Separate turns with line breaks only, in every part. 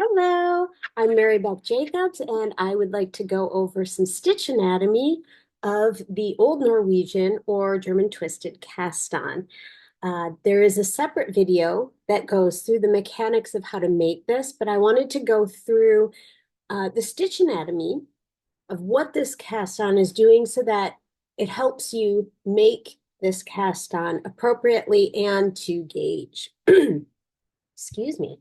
Hello, I'm Mary Beth Jacobs, and I would like to go over some stitch anatomy of the Old Norwegian or German twisted cast on. There is a separate video that goes through the mechanics of how to make this, but I wanted to go through the stitch anatomy of what this cast on is doing so that it helps you make this cast on appropriately and to gauge. Excuse me.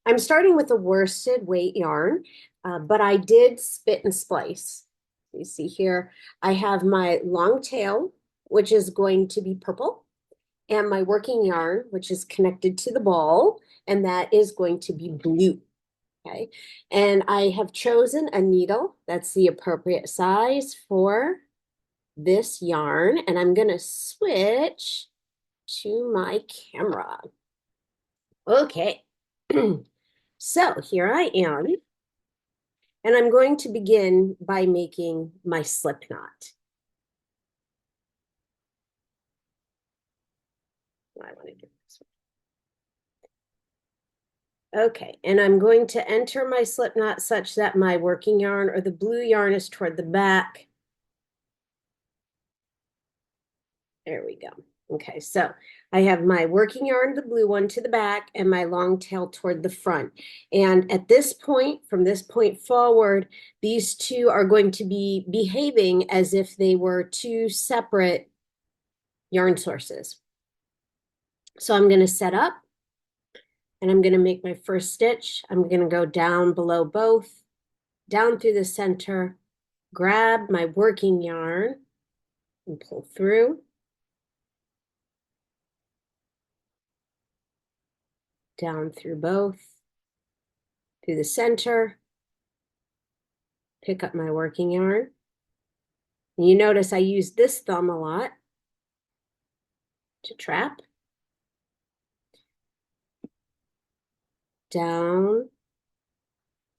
I'm starting with a worsted weight yarn, but I did spit and splice. You see here, I have my long tail, which is going to be purple, and my working yarn, which is connected to the ball, and that is going to be blue. Okay. And I have chosen a needle that's the appropriate size for this yarn, and I'm going to switch to my camera. Okay. So here I am, and I'm going to begin by making my slip knot. I want to do this one. Okay, and I'm going to enter my slip knot such that my working yarn or the blue yarn is toward the back. There we go. Okay, so I have my working yarn, the blue one, to the back, and my long tail toward the front. And at this point, from this point forward, these two are going to be behaving as if they were two separate yarn sources. So I'm going to set up, and I'm going to make my first stitch. I'm going to go down below both, down through the center, grab my working yarn, and pull through. Down through both, through the center, pick up my working yarn. And you notice I use this thumb a lot to trap. Down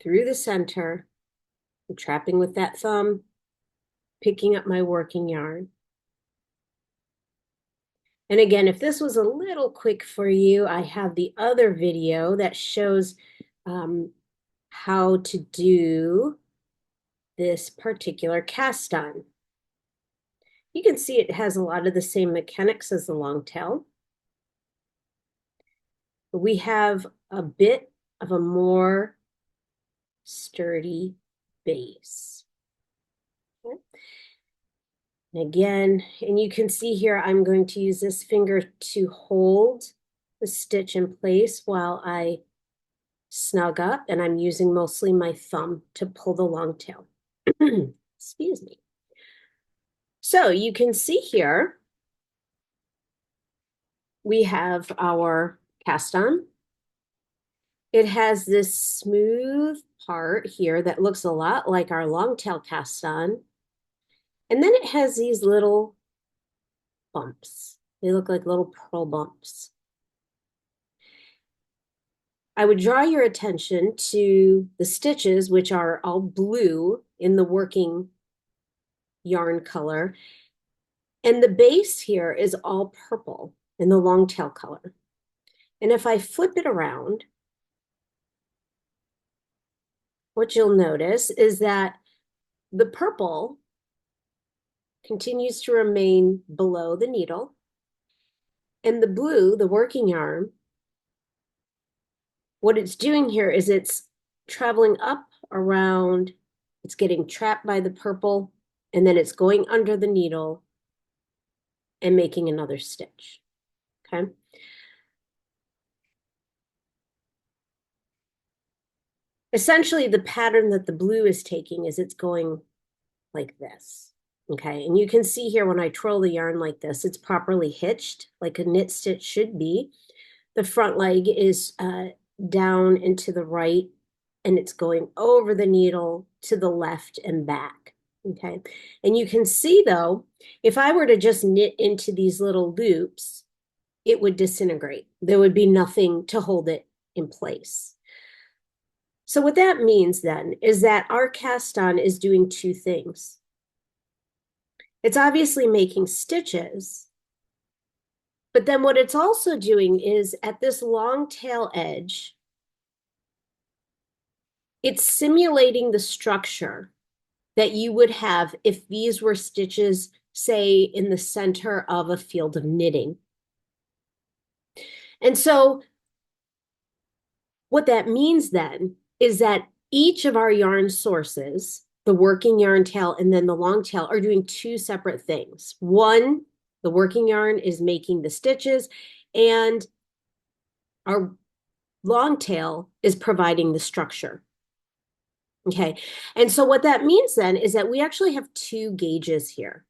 through the center, I'm trapping with that thumb, picking up my working yarn. And again, if this was a little quick for you, I have the other video that shows how to do this particular cast on. You can see it has a lot of the same mechanics as the long tail. But we have a bit of a more sturdy base. Okay. And again, and you can see here, I'm going to use this finger to hold the stitch in place while I snug up, and I'm using mostly my thumb to pull the long tail. Excuse me. So you can see here, we have our cast on. It has this smooth part here that looks a lot like our long tail cast on. And then it has these little bumps. They look like little pearl bumps. I would draw your attention to the stitches, which are all blue in the working yarn color. And the base here is all purple in the long tail color. And if I flip it around, what you'll notice is that the purple continues to remain below the needle, and the blue, the working yarn, what it's doing here is it's traveling up around, it's getting trapped by the purple, and then it's going under the needle and making another stitch, okay? Essentially, the pattern that the blue is taking is it's going like this, okay? And you can see here when I twirl the yarn like this, it's properly hitched like a knit stitch should be. The front leg is down and to the right, and it's going over the needle to the left and back, okay? And you can see though, if I were to just knit into these little loops, it would disintegrate. There would be nothing to hold it in place. So what that means then is that our cast on is doing two things. It's obviously making stitches, but then what it's also doing is at this long tail edge, It's simulating the structure that you would have if these were stitches, say, in the center of a field of knitting. And so what that means then is that each of our yarn sources, the working yarn tail and then the long tail, are doing two separate things. One, the working yarn is making the stitches, and our long tail is providing the structure. Okay. And so what that means then is that we actually have two gauges here.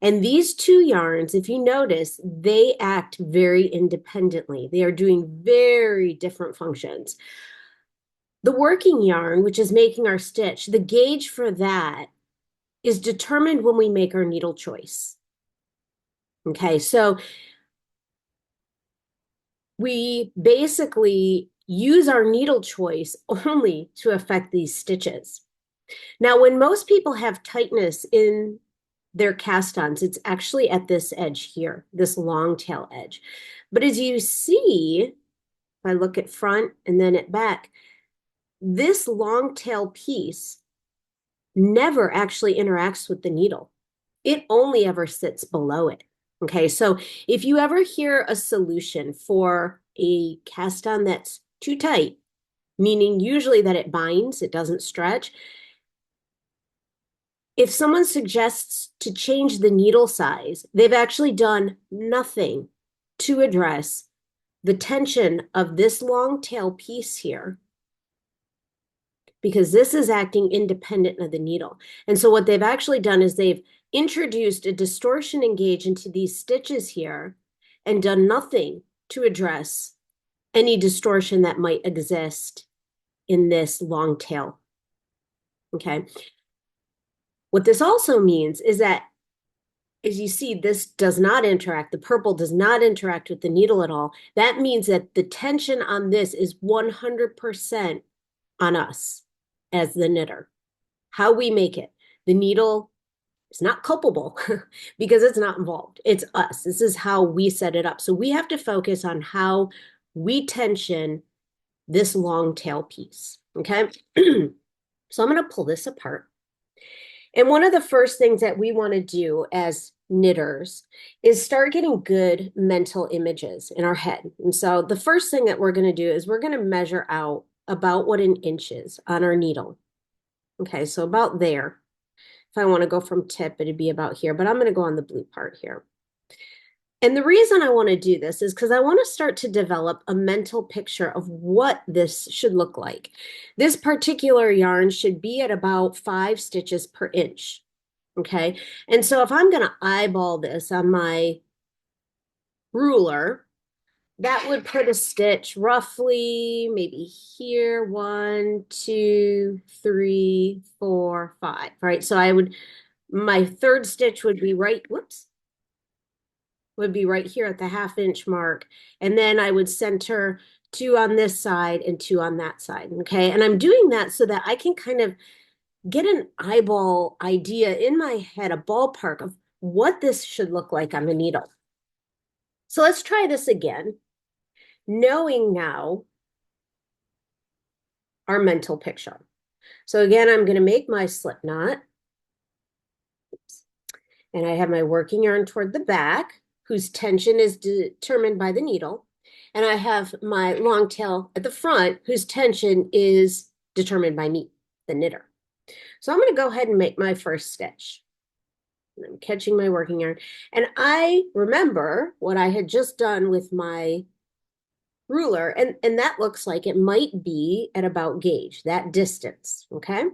And these two yarns, if you notice, they act very independently. They are doing very different functions. The working yarn, which is making our stitch, the gauge for that is determined when we make our needle choice. Okay, so we basically use our needle choice only to affect these stitches. Now, when most people have tightness in their cast-ons, it's actually at this edge here, this long tail edge. But as you see, if I look at front and then at back, this long tail piece never actually interacts with the needle. It only ever sits below it. Okay, so if you ever hear a solution for a cast on that's too tight, meaning usually that it binds, it doesn't stretch, if someone suggests to change the needle size, they've actually done nothing to address the tension of this long tail piece here, because this is acting independent of the needle. And so what they've actually done is they've introduced a distortion engage into these stitches here and done nothing to address any distortion that might exist in this long tail. Okay. What this also means is that, as you see, this does not interact. The purple does not interact with the needle at all. That means that the tension on this is 100% on us as the knitter. How we make it. The needle is not culpable because it's not involved. It's us. This is how we set it up. So we have to focus on how we tension this long tail piece. Okay. So I'm going to pull this apart. And one of the first things that we want to do as knitters is start getting good mental images in our head. And so the first thing that we're going to do is we're going to measure out about what an inch is on our needle. Okay, so about there. If I want to go from tip, it'd be about here, but I'm going to go on the blue part here. And the reason I want to do this is because I want to start to develop a mental picture of what this should look like. This particular yarn should be at about 5 stitches per inch. Okay. And so if I'm going to eyeball this on my ruler, that would put a stitch roughly maybe here, 1, 2, 3, 4, 5. Right. So my third stitch would be would be right here at the 1/2 inch mark. And then I would center 2 on this side and 2 on that side. Okay. And I'm doing that so that I can kind of get an eyeball idea in my head, a ballpark of what this should look like on the needle. So let's try this again, knowing now our mental picture. So again, I'm going to make my slip knot. And I have my working yarn toward the back, whose tension is determined by the needle. And I have my long tail at the front, whose tension is determined by me, the knitter. So I'm going to go ahead and make my first stitch. And I'm catching my working yarn. And I remember what I had just done with my ruler, and that looks like it might be at about gauge, that distance, okay?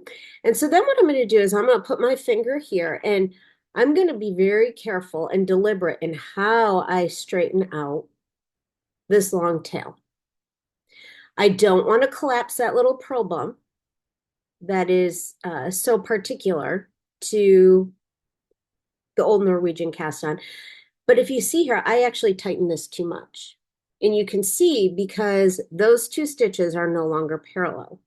And so then what I'm going to do is I'm going to put my finger here, and I'm going to be very careful and deliberate in how I straighten out this long tail. I don't want to collapse that little pearl bump that is so particular to the Old Norwegian Cast On. But if you see here, I actually tighten this too much. And you can see because those 2 stitches are no longer parallel.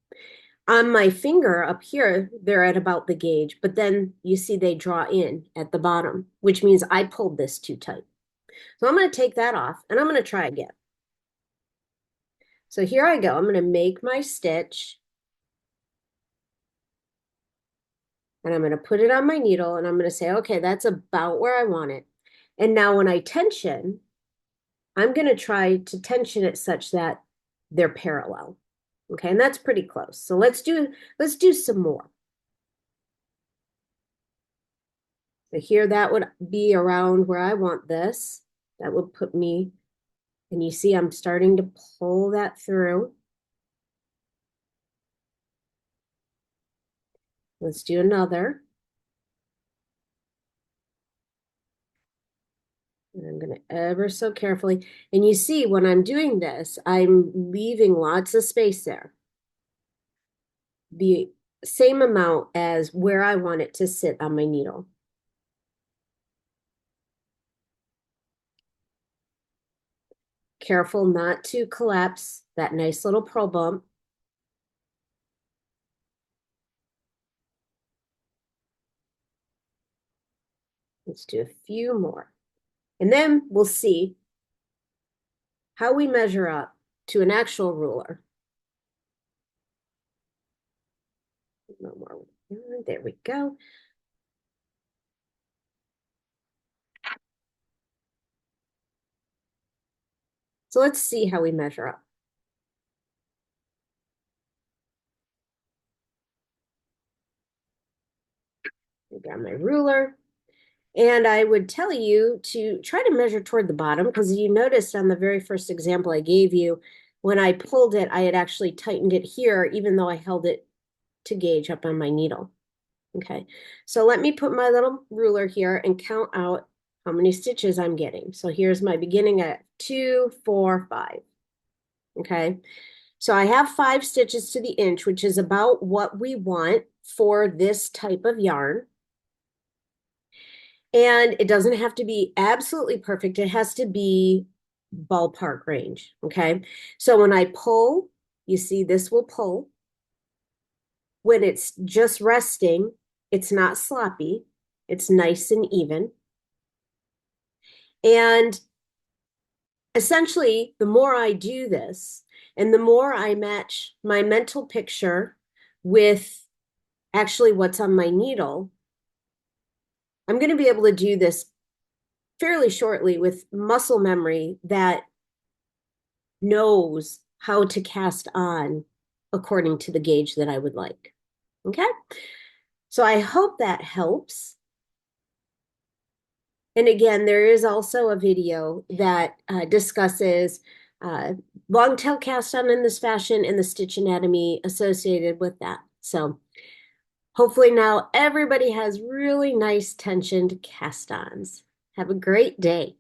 On my finger up here, they're at about the gauge, but then you see they draw in at the bottom, which means I pulled this too tight. So I'm going to take that off and I'm going to try again. So here I go. I'm going to make my stitch and I'm going to put it on my needle and I'm going to say, okay, that's about where I want it. And now when I tension, I'm going to try to tension it such that they're parallel. Okay, and that's pretty close. So let's do some more. So here that would be around where I want this. That would put me, and you see I'm starting to pull that through. Let's do another. And I'm going to ever so carefully. And you see when I'm doing this, I'm leaving lots of space there. The same amount as where I want it to sit on my needle. Careful not to collapse that nice little pearl bump. Let's do a few more. And then we'll see how we measure up to an actual ruler. No more. There we go. So let's see how we measure up. I got my ruler. And I would tell you to try to measure toward the bottom because you noticed on the very first example I gave you, when I pulled it, I had actually tightened it here, even though I held it to gauge up on my needle. Okay, so let me put my little ruler here and count out how many stitches I'm getting. So here's my beginning at 2, 4, 5. Okay, so I have 5 stitches to the inch, which is about what we want for this type of yarn. And it doesn't have to be absolutely perfect. It has to be ballpark range. Okay. So when I pull, you see this will pull. When it's just resting, it's not sloppy. It's nice and even. And essentially, the more I do this and the more I match my mental picture with actually what's on my needle, I'm going to be able to do this fairly shortly with muscle memory that knows how to cast on according to the gauge that I would like. Okay. So I hope that helps. And again, there is also a video that discusses long tail cast on in this fashion and the stitch anatomy associated with that. So hopefully now everybody has really nice tensioned cast ons. Have a great day.